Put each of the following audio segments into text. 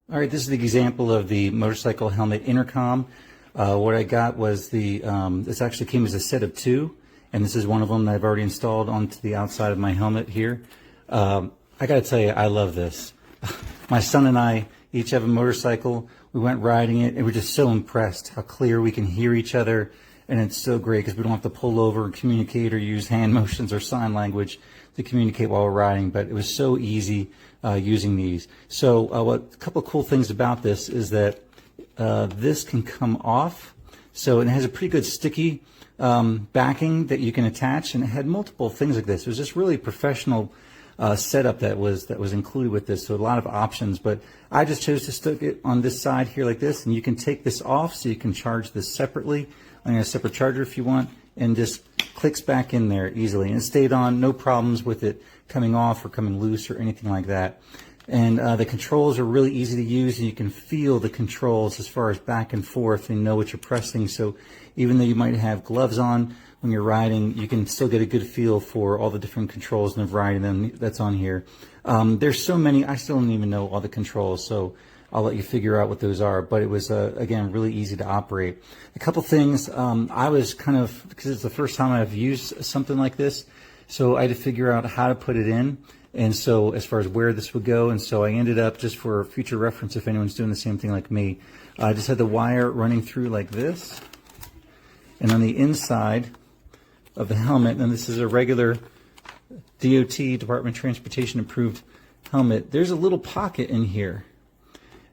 All right, this is the example of the motorcycle helmet intercom. What I got was this actually came as a set of two, and this is one of them that I've already installed onto the outside of my helmet here. I got to tell you, I love this. My son and I each have a motorcycle. We went riding it, and we're just so impressed how clear we can hear each other, and it's so great because we don't have to pull over and communicate or use hand motions or sign language to communicate while we're riding, but it was so easy using these. So a couple of cool things about this is that this can come off. So it has a pretty good sticky backing that you can attach, and it had multiple things like this. It was just really professional setup that was included with this, so a lot of options. But I just chose to stick it on this side here like this, and you can take this off so you can charge this separately on a separate charger if you want, and just clicks back in there easily, and it stayed on, no problems with it coming off or coming loose or anything like that. And the controls are really easy to use, and you can feel the controls as far as back and forth and know what you're pressing. So even though you might have gloves on when you're riding, you can still get a good feel for all the different controls and the variety of them that's on here. There's so many, I still don't even know all the controls, so I'll let you figure out what those are, but it was, again, really easy to operate. A couple things, I was kind of, because it's the first time I've used something like this, so I had to figure out how to put it in, and so as far as where this would go, and so I ended up, just for future reference if anyone's doing the same thing like me, I just had the wire running through like this, and on the inside of the helmet, and this is a regular DOT, Department of Transportation approved helmet, there's a little pocket in here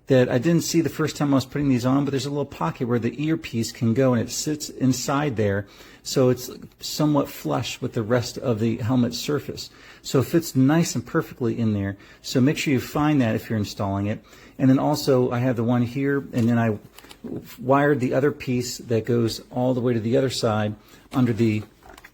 that I didn't see the first time I was putting these on, but there's a little pocket where the earpiece can go, and it sits inside there, so it's somewhat flush with the rest of the helmet surface. So it fits nice and perfectly in there. So make sure you find that if you're installing it. And then also I have the one here, and then I wired the other piece that goes all the way to the other side under the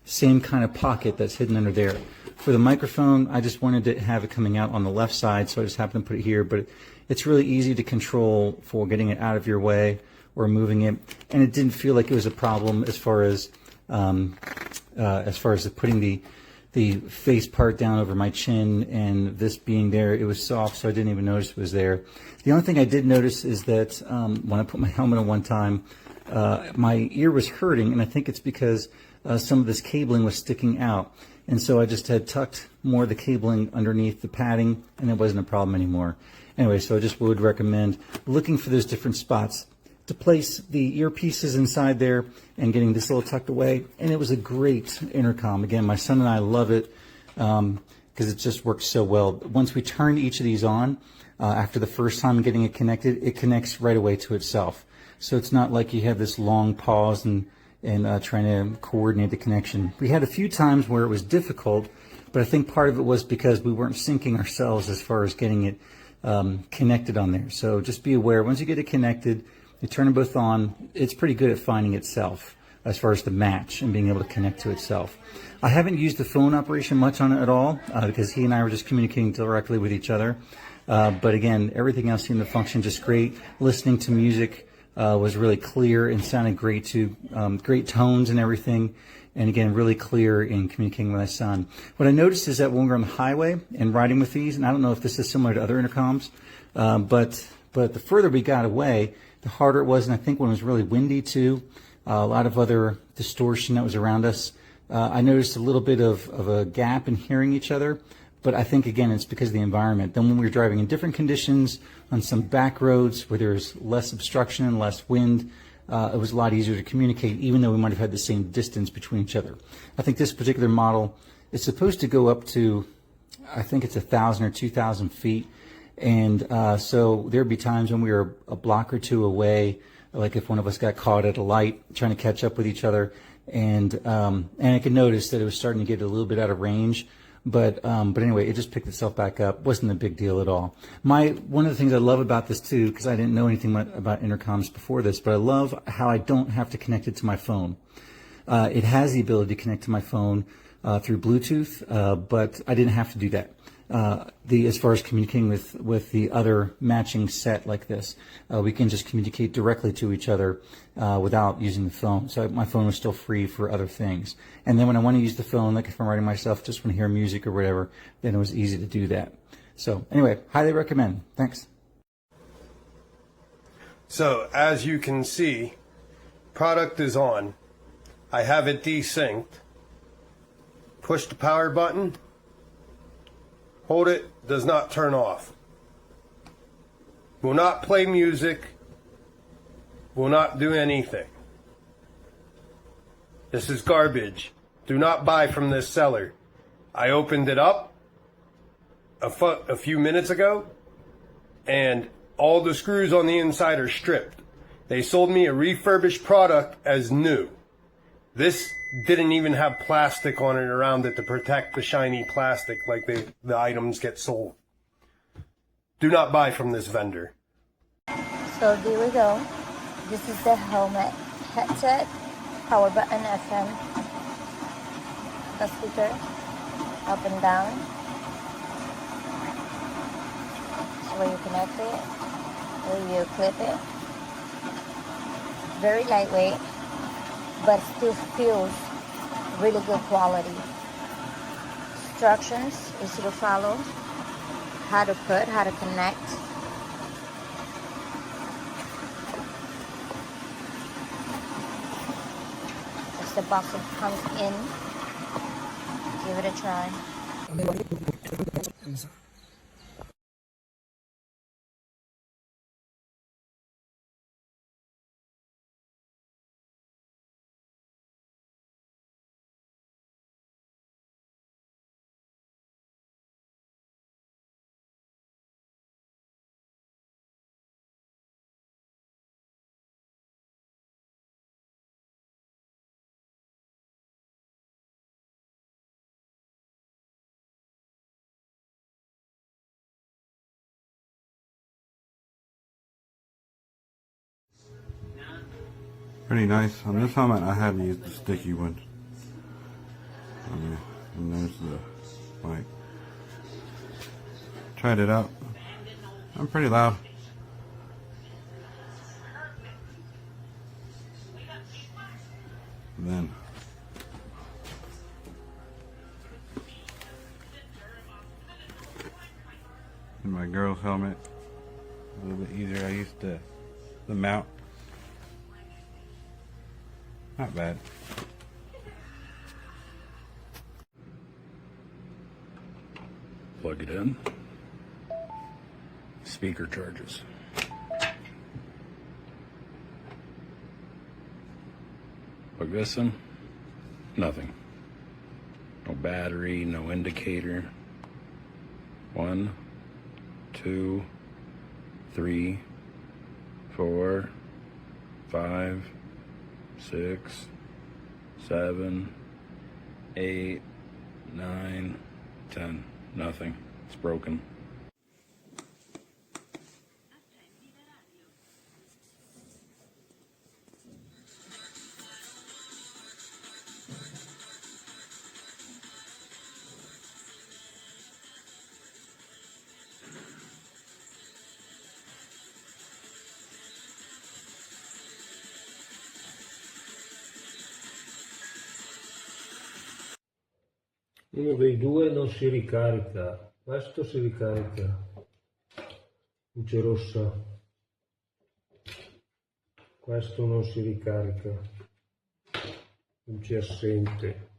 same kind of pocket that's hidden under there. For the microphone, I just wanted to have it coming out on the left side, so I just happened to put it here, but it's really easy to control for getting it out of your way or moving it, and it didn't feel like it was a problem as far as putting the face part down over my chin, and this being there, it was soft, so I didn't even notice it was there. The only thing I did notice is that when I put my helmet on one time, my ear was hurting, and I think it's because some of this cabling was sticking out, and so I just had tucked more of the cabling underneath the padding, and it wasn't a problem anymore. Anyway, so I just would recommend looking for those different spots to place the earpieces inside there and getting this little tucked away. And it was a great intercom. Again, my son and I love it because it just works so well. Once we turn each of these on, after the first time getting it connected, it connects right away to itself. So it's not like you have this long pause and trying to coordinate the connection. We had a few times where it was difficult, but I think part of it was because we weren't syncing ourselves as far as getting it connected on there. So just be aware, once you get it connected, you turn them both on, it's pretty good at finding itself as far as the match and being able to connect to itself. I haven't used the phone operation much on it at all because he and I were just communicating directly with each other. But again, everything else seemed to function just great. Listening to music was really clear and sounded great too. Great tones and everything. And again, really clear in communicating with my son. What I noticed is that when we're on the highway and riding with these, and I don't know if this is similar to other intercoms, but the further we got away, the harder it was. And I think when it was really windy too, a lot of other distortion that was around us, I noticed a little bit of a gap in hearing each other. But I think, again, it's because of the environment. Then when we were driving in different conditions on some back roads where there's less obstruction and less wind, it was a lot easier to communicate, even though we might have had the same distance between each other. I think this particular model is supposed to go up to, I think it's 1,000 or 2,000 feet. And so there'd be times when we were a block or two away, like if one of us got caught at a light trying to catch up with each other. And I could notice that it was starting to get a little bit out of range. But anyway, it just picked itself back up. Wasn't a big deal at all. One of the things I love about this too, because I didn't know anything about intercoms before this, but I love how I don't have to connect it to my phone. It has the ability to connect to my phone through Bluetooth, but I didn't have to do that. As far as communicating with the other matching set like this, we can just communicate directly to each other without using the phone. So my phone was still free for other things. And then when I want to use the phone, like if I'm writing myself, just want to hear music or whatever, then it was easy to do that. So anyway, highly recommend. Thanks. So as you can see, product is on. I have it desynced. Push the power button. Hold it, does not turn off. Will not play music. Will not do anything. This is garbage. Do not buy from this seller. I opened it up a few minutes ago, and all the screws on the inside are stripped. They sold me a refurbished product as new. This didn't even have plastic on it around it to protect the shiny plastic like the items get sold. Do not buy from this vendor. So there we go. This is the helmet headset, power button, FM, the speaker, up and down. So where you connect it, where you clip it. Very lightweight, but still feels really good quality. Instructions easy to follow. How to put, how to connect. That's the box that comes in. Give it a try. Pretty nice. On this helmet, I had to use the sticky one. And there's the mic. Tried it out. I'm pretty loud. And then in my girl's helmet, a little bit easier. I used the mount. Not bad. Plug it in. Speaker charges. Plug this in. Nothing. No battery, no indicator. 1, 2, 3, 4, 5, 6, 7, 8, 9, 10. Nothing. It's broken. Uno dei due non si ricarica, questo si ricarica, luce rossa, questo non si ricarica, luce assente.